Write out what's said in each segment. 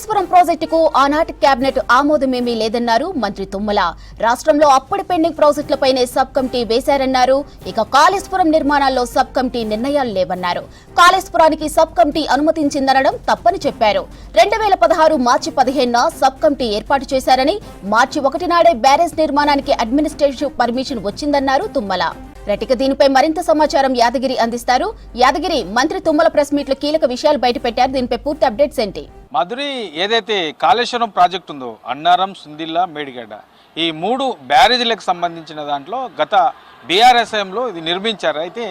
కాళేశ్వరం ప్రాజెక్టుకు ఆనాటి కేబినెట్ ఆమోదమేమీ లేదన్నారు మంత్రి తుమ్మల. రాష్ట్రంలో అప్పటి పెండింగ్ ప్రాజెక్టులపైనే సబ్ కమిటీ వేశారన్నారు. ఇక కాళేశ్వరం నిర్మాణాల్లో సబ్ కమిటీ నిర్ణయాలు లేవన్నారు. కాళేశ్వరానికి సబ్ కమిటీ అనుమతించిందనడం తప్పని చెప్పారు. 2016 మార్చి 15న సబ్ కమిటీ ఏర్పాటు చేశారని, మార్చి 1 నాడే బ్యారేజ్ నిర్మాణానికి అడ్మినిస్ట్రేటివ్ పర్మిషన్ వచ్చిందన్నారు తుమ్మల. రెటిక దీనిపై మరింత సమాచారం యాదగిరి అందిస్తారు. యాదగిరి, మంత్రి తుమ్మల ప్రెస్ మీట్ లో కీలక విషయాలు బయటపెట్టారు. దీనిపై పూర్తి అప్డేట్స్ ఏంటి? మధురి, ఏదైతే కాళేశ్వరం ప్రాజెక్టు ఉందో అన్నారం, సుందిల్లా, మేడిగడ్డ, ఈ 3 బ్యారేజీలకు సంబంధించిన దాంట్లో గత బీఆర్ఎస్ఎంలో ఇది నిర్మించారు. అయితే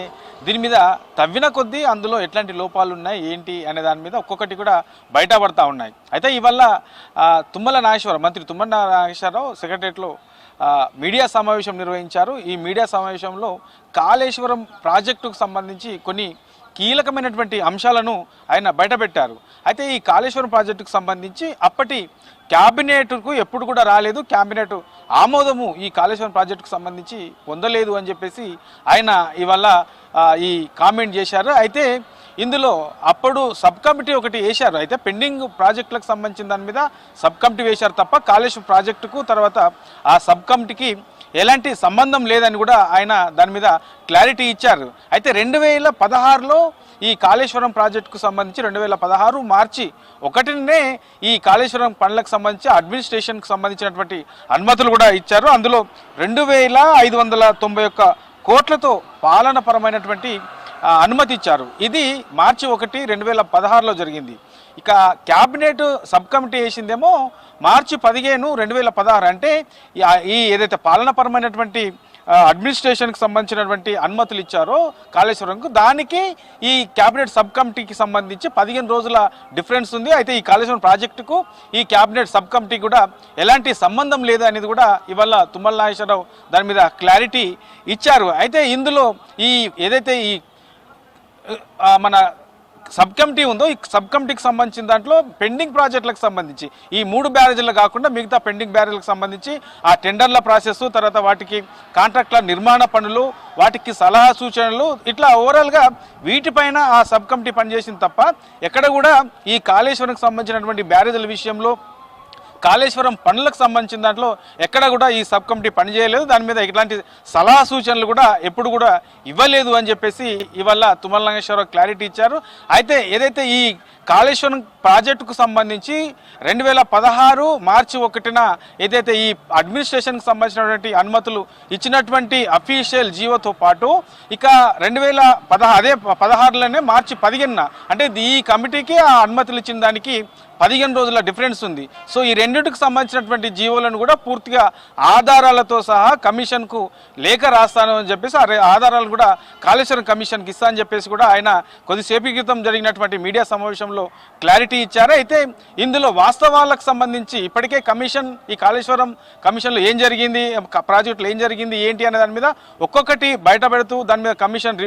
దీని మీద తవ్విన కొద్దీ అందులో ఎట్లాంటి లోపాలు ఉన్నాయి ఏంటి అనే దాని మీద ఒక్కొక్కటి కూడా బయటపడతా ఉన్నాయి. అయితే ఇవల్ల మంత్రి తుమ్మల నాగేశ్వరరావు సెక్రటరియట్లో మీడియా సమావేశం నిర్వహించారు. ఈ మీడియా సమావేశంలో కాళేశ్వరం ప్రాజెక్టుకు సంబంధించి కొన్ని కీలకమైనటువంటి అంశాలను ఆయన బయటపెట్టారు. అయితే ఈ కాళేశ్వరం ప్రాజెక్టుకు సంబంధించి అప్పటి క్యాబినెట్కు ఎప్పుడు కూడా రాలేదు, క్యాబినెట్ ఆమోదము ఈ కాళేశ్వరం ప్రాజెక్టుకు సంబంధించి పొందలేదు అని చెప్పేసి ఆయన ఇవాళ ఈ కామెంట్ చేశారు. అయితే ఇందులో అప్పుడు సబ్ కమిటీ ఒకటి వేశారు. అయితే పెండింగ్ ప్రాజెక్టులకు సంబంధించిన దాని మీద సబ్ కమిటీ వేశారు తప్ప కాళేశ్వరం ప్రాజెక్టుకు తర్వాత ఆ సబ్ కమిటీకి ఎలాంటి సంబంధం లేదని కూడా ఆయన దాని మీద క్లారిటీ ఇచ్చారు. అయితే 2016లో ఈ కాళేశ్వరం ప్రాజెక్టుకు సంబంధించి 2016 మార్చి 1నే ఈ కాళేశ్వరం పనులకు సంబంధించి అడ్మినిస్ట్రేషన్కి సంబంధించినటువంటి అనుమతులు కూడా ఇచ్చారు. అందులో 2591 కోట్లతో పాలనపరమైనటువంటి అనుమతి ఇచ్చారు. ఇది మార్చి 1, 2016లో జరిగింది. ఇక క్యాబినెట్ సబ్ కమిటీ వేసిందేమో మార్చి 15, 2016. అంటే ఈ ఏదైతే పాలనపరమైనటువంటి అడ్మినిస్ట్రేషన్కి సంబంధించినటువంటి అనుమతులు ఇచ్చారో కాళేశ్వరంకు, దానికి ఈ క్యాబినెట్ సబ్ కమిటీకి సంబంధించి 15 రోజుల డిఫరెన్స్ ఉంది. అయితే ఈ కాళేశ్వరం ప్రాజెక్టుకు ఈ క్యాబినెట్ సబ్ కమిటీ కూడా ఎలాంటి సంబంధం లేదు అనేది కూడా ఇవాళ తుమ్మల నాగేశ్వరరావు దాని మీద క్లారిటీ ఇచ్చారు. అయితే ఇందులో ఈ ఏదైతే ఈ మన సబ్ కమిటీ ఉందో, ఈ సబ్ కమిటీకి సంబంధించిన దాంట్లో పెండింగ్ ప్రాజెక్టులకు సంబంధించి ఈ 3 బ్యారేజీలు కాకుండా మిగతా పెండింగ్ బ్యారేజీలకు సంబంధించి ఆ టెండర్ల ప్రాసెస్, తర్వాత వాటికి కాంట్రాక్ట్ల నిర్మాణ పనులు, వాటికి సలహా సూచనలు, ఇట్లా ఓవరాల్గా వీటిపైన ఆ సబ్ కమిటీ పనిచేసింది తప్ప ఎక్కడ కూడా ఈ కాళేశ్వరంకి సంబంధించినటువంటి బ్యారేజీల విషయంలో, కాళేశ్వరం పనులకు సంబంధించిన దాంట్లో ఎక్కడ కూడా ఈ సబ్ కమిటీ పనిచేయలేదు. దాని మీద ఇట్లాంటి సలహా సూచనలు కూడా ఎప్పుడు కూడా ఇవ్వలేదు అని చెప్పేసి ఇవాళ తుమ్మల నాగేశ్వరరావు క్లారిటీ ఇచ్చారు. అయితే ఏదైతే ఈ కాళేశ్వరం ప్రాజెక్టుకు సంబంధించి 2016 మార్చి 1న ఏదైతే ఈ అడ్మినిస్ట్రేషన్కి సంబంధించినటువంటి అనుమతులు ఇచ్చినటువంటి అఫీషియల్ జీవోతో పాటు ఇక 2016లోనే మార్చి 15న అంటే ఈ కమిటీకి ఆ అనుమతులు ఇచ్చిన దానికి 15 రోజుల డిఫరెన్స్ ఉంది. సో ఈ రెండింటికి సంబంధించినటువంటి జీవోలను కూడా పూర్తిగా ఆధారాలతో సహా కమిషన్కు లేఖ రాస్తాను అని చెప్పేసి ఆధారాలు కూడా కాళేశ్వరం కమిషన్కి ఇస్తా అని చెప్పేసి కూడా ఆయన కొద్దిసేపు క్రితం జరిగినటువంటి మీడియా సమావేశంలో క్లారిటీ ఇచ్చారు. అయితే ఇందులో వాస్తవాలకు సంబంధించి ఇప్పటికే కమిషన్ ఈ కాళేశ్వరం కమిషన్లో ఏం జరిగింది, ప్రాజెక్టులో ఏం జరిగింది ఏంటి అనే దాని మీద ఒక్కొక్కటి బయటపెడుతూ దాని మీద కమిషన్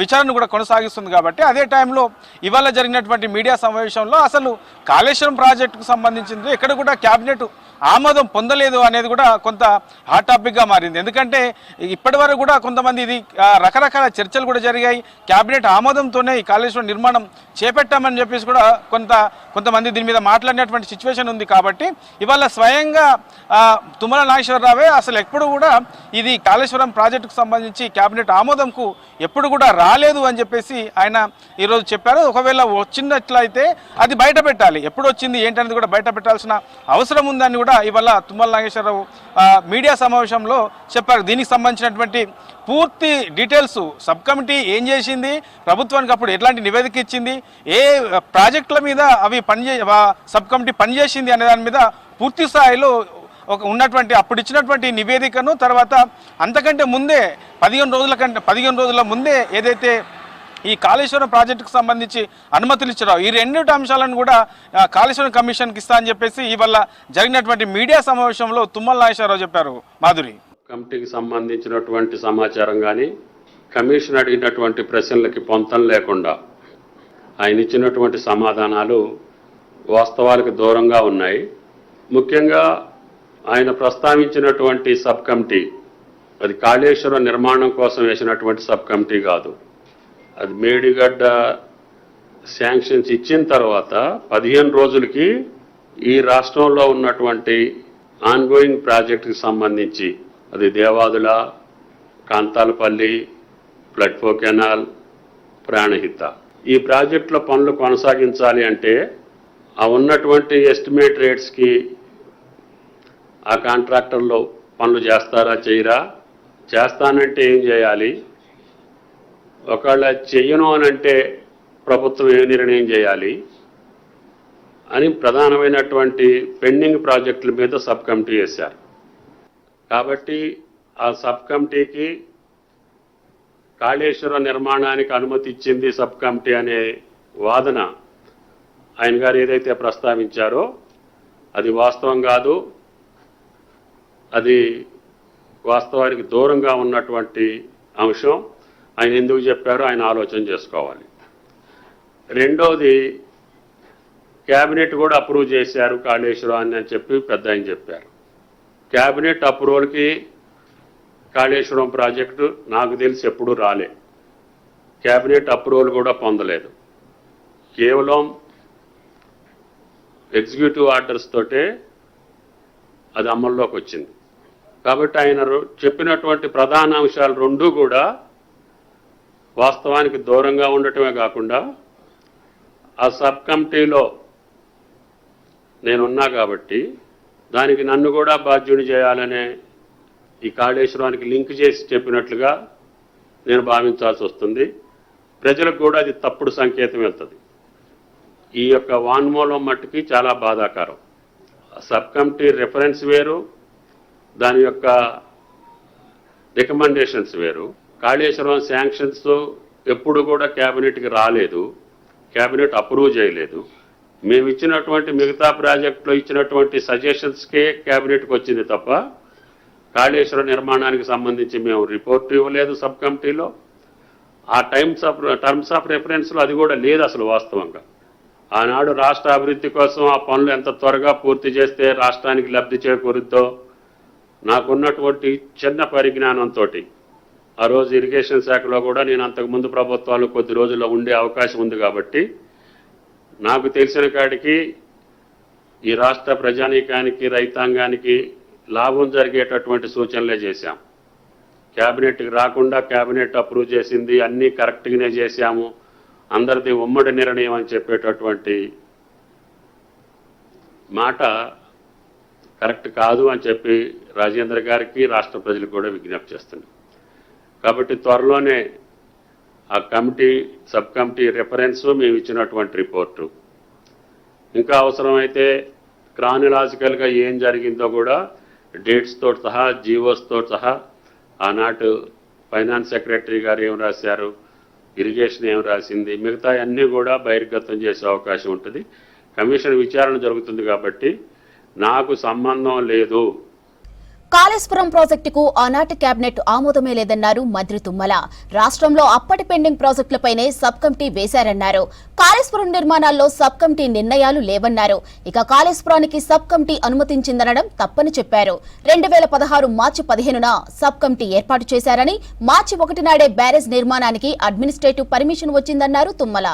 విచారణ కూడా కొనసాగిస్తుంది. కాబట్టి అదే టైంలో ఇవాళ జరిగినటువంటి మీడియా సమావేశంలో అసలు కాళేశ్వరం ప్రాజెక్టుకు సంబంధించింది ఎక్కడ కూడా క్యాబినెట్ ఆమోదం పొందలేదు అనేది కూడా కొంత హాట్ టాపిక్గా మారింది. ఎందుకంటే ఇప్పటి వరకు కూడా కొంతమంది ఇది రకరకాల చర్చలు కూడా జరిగాయి. క్యాబినెట్ ఆమోదంతోనే ఈ కాళేశ్వరం నిర్మాణం చేపట్టామని చెప్పేసి కూడా కొంతమంది దీని మీద మాట్లాడినటువంటి సిచ్యువేషన్ ఉంది. కాబట్టి ఇవాళ స్వయంగా తుమ్మల నాగేశ్వరరావే అసలు ఎప్పుడు కూడా ఇది కాళేశ్వరం ప్రాజెక్టుకు సంబంధించి క్యాబినెట్ ఆమోదంకు ఎప్పుడు కూడా రాలేదు అని చెప్పేసి ఆయన ఈరోజు చెప్పారు. ఒకవేళ వచ్చినట్లయితే అది బయట పెట్టాలి, ఎప్పుడు వచ్చింది ఏంటనేది కూడా బయట పెట్టాల్సిన అవసరం ఉందని కూడా ఇవాళ తుమ్మల నాగేశ్వరరావు మీడియా సమావేశంలో చెప్పారు. దీనికి సంబంధించినటువంటి పూర్తి డీటెయిల్స్, సబ్ కమిటీ ఏం చేసింది, ప్రభుత్వానికి అప్పుడు ఎట్లాంటి నివేదిక ఇచ్చింది, ఏ ప్రాజెక్టుల మీద అవి సబ్ కమిటీ పనిచేసింది అనే దాని మీద పూర్తి స్థాయిలో ఉన్నటువంటి అప్పుడు ఇచ్చినటువంటి నివేదికను, తర్వాత అంతకంటే ముందే 15 రోజుల ముందే ఏదైతే ఈ కాళేశ్వరం ప్రాజెక్టుకు సంబంధించి అనుమతులు ఇచ్చారు, ఈ 2 అంశాలను కూడా కాళేశ్వరం కమిషన్కి ఇస్తా అని చెప్పేసి ఇవాళ జరిగినటువంటి మీడియా సమావేశంలో తుమ్మల నాగేశ్వరరావు చెప్పారు. మాధురి, కమిటీకి సంబంధించినటువంటి సమాచారం కానీ కమిషన్ అడిగినటువంటి ప్రశ్నలకి పొంతం లేకుండా ఆయన ఇచ్చినటువంటి సమాధానాలు వాస్తవాలకు దూరంగా ఉన్నాయి. ముఖ్యంగా ఆయన ప్రస్తావించినటువంటి సబ్ కమిటీ అది కాళేశ్వరం నిర్మాణం కోసం వేసినటువంటి సబ్ కమిటీ కాదు. అది మేడిగడ్డ శాంక్షన్స్ ఇచ్చిన తర్వాత 15 రోజులకి ఈ రాష్ట్రంలో ఉన్నటువంటి ఆన్గోయింగ్ ప్రాజెక్టుకి సంబంధించి అది దేవాదుల, కాంతాలపల్లి, ఫ్లడ్ఫో కెనాల్, ప్రాణహిత ఈ ప్రాజెక్టుల పనులు కొనసాగించాలి అంటే ఆ ఉన్నటువంటి ఎస్టిమేట్ రేట్స్కి ఆ కాంట్రాక్టర్లు పనులు చేస్తారా చేయరా, చేస్తానంటే ఏం చేయాలి, ఒకవేళ చెయ్యను అనంటే ప్రభుత్వం ఏ నిర్ణయం చేయాలి అని ప్రధానమైనటువంటి పెండింగ్ ప్రాజెక్టుల మీద సబ్ కమిటీ వేశారు. కాబట్టి ఆ సబ్ కమిటీకి కాళేశ్వరం నిర్మాణానికి అనుమతి ఇచ్చింది సబ్ కమిటీ అనే వాదన ఆయన గారు ఏదైతే ప్రస్తావించారో అది వాస్తవం కాదు. అది వాస్తవానికి దూరంగా ఉన్నటువంటి అంశం. ఆయన ఎందుకు చెప్పారో ఆయన ఆలోచన చేసుకోవాలి. రెండోది, క్యాబినెట్ కూడా అప్రూవ్ చేశారు కాళేశ్వరాన్ని అని చెప్పి పెద్ద ఆయన చెప్పారు. క్యాబినెట్ అప్రూవల్కి కాళేశ్వరం ప్రాజెక్టు నాకు తెలిసి ఎప్పుడూ రాలే. క్యాబినెట్ అప్రూవల్ కూడా పొందలేదు. కేవలం ఎగ్జిక్యూటివ్ ఆర్డర్స్ తోటే అది అమల్లోకి వచ్చింది. కాబట్టి ఆయన చెప్పినటువంటి ప్రధాన అంశాలు రెండూ కూడా వాస్తవానికి దూరంగా ఉండటమే కాకుండా ఆ సబ్ కమిటీలో నేనున్నా కాబట్టి దానికి నన్ను కూడా బాధ్యుని చేయాలనే ఈ కాళేశ్వరానికి లింక్ చేసి చెప్పినట్లుగా నేను భావించాల్సి వస్తుంది. ప్రజలకు కూడా అది తప్పుడు సంకేతం వెళ్తుంది. ఈ యొక్క వాన్మూలం మట్టుకి చాలా బాధాకరం. సబ్ కమిటీ రెఫరెన్స్ వేరు, దాని యొక్క రికమెండేషన్స్ వేరు. కాళేశ్వరం శాంక్షన్స్ ఎప్పుడు కూడా క్యాబినెట్కి రాలేదు, క్యాబినెట్ అప్రూవ్ చేయలేదు. మేము ఇచ్చినటువంటి మిగతా ప్రాజెక్టులో ఇచ్చినటువంటి సజెషన్స్కే క్యాబినెట్కి వచ్చింది తప్ప కాళేశ్వరం నిర్మాణానికి సంబంధించి మేము రిపోర్ట్ ఇవ్వలేదు సబ్ కమిటీలో. ఆ టర్మ్స్ ఆఫ్ రెఫరెన్స్లో అది కూడా లేదు అసలు వాస్తవంగా. ఆనాడు రాష్ట్ర అభివృద్ధి కోసం ఆ పనులు ఎంత త్వరగా పూర్తి చేస్తే రాష్ట్రానికి లబ్ధి చేకూరుద్దో నాకున్నటువంటి చిన్న పరిజ్ఞానంతో ఆ రోజు ఇరిగేషన్ శాఖలో కూడా నేను అంతకుముందు ప్రభుత్వాలు కొద్ది రోజుల్లో ఉండే అవకాశం ఉంది కాబట్టి నాకు తెలిసిన కాడికి ఈ రాష్ట్ర ప్రజానీకానికి, రైతాంగానికి లాభం జరిగేటటువంటి సూచనలే చేశాం. క్యాబినెట్కి రాకుండా క్యాబినెట్ అప్రూవ్ చేసింది, అన్నీ కరెక్ట్గానే చేశాము, అందరిది ఉమ్మడి నిర్ణయం అని చెప్పేటటువంటి మాట కరెక్ట్ కాదు అని చెప్పి రాజేంద్ర గారికి, రాష్ట్ర ప్రజలకు కూడా విజ్ఞప్తి చేస్తున్నాం. కాబట్టి త్వరలోనే ఆ కమిటీ, సబ్ కమిటీ రెఫరెన్స్, మేము ఇచ్చినటువంటి రిపోర్టు, ఇంకా అవసరమైతే క్రానిలాజికల్గా ఏం జరిగిందో కూడా డేట్స్తో సహా, జీవోస్తో సహా, ఆనాటి ఫైనాన్స్ సెక్రటరీ గారు ఏం రాశారు, ఇరిగేషన్ ఏం రాసింది, మిగతా అన్నీ కూడా బహిర్గతం చేసే అవకాశం ఉంటుంది. కమిషన్ విచారణ జరుగుతుంది కాబట్టి నాకు సంబంధం లేదు. కాళేశ్వరం ప్రాజెక్టుకు ఆనాటి కేబినెట్ ఆమోదమే లేదన్నారు మంత్రి తుమ్మల. రాష్ట్రంలో అప్పటి పెండింగ్ ప్రాజెక్టులపైనే సబ్ కమిటీ వేశారన్నారు. కాళేశ్వరం నిర్మాణాల్లో సబ్ కమిటీ నిర్ణయాలు లేవన్నారు. ఇక కాళేశ్వరానికి సబ్ కమిటీ అనుమతించిందనడం తప్పని చెప్పారు. 2016 మార్చి 15న సబ్ కమిటీ ఏర్పాటు చేశారని, మార్చి 1 నాడే బ్యారేజ్ నిర్మాణానికి అడ్మినిస్ట్రేటివ్ పర్మిషన్ వచ్చిందన్నారు తుమ్మల.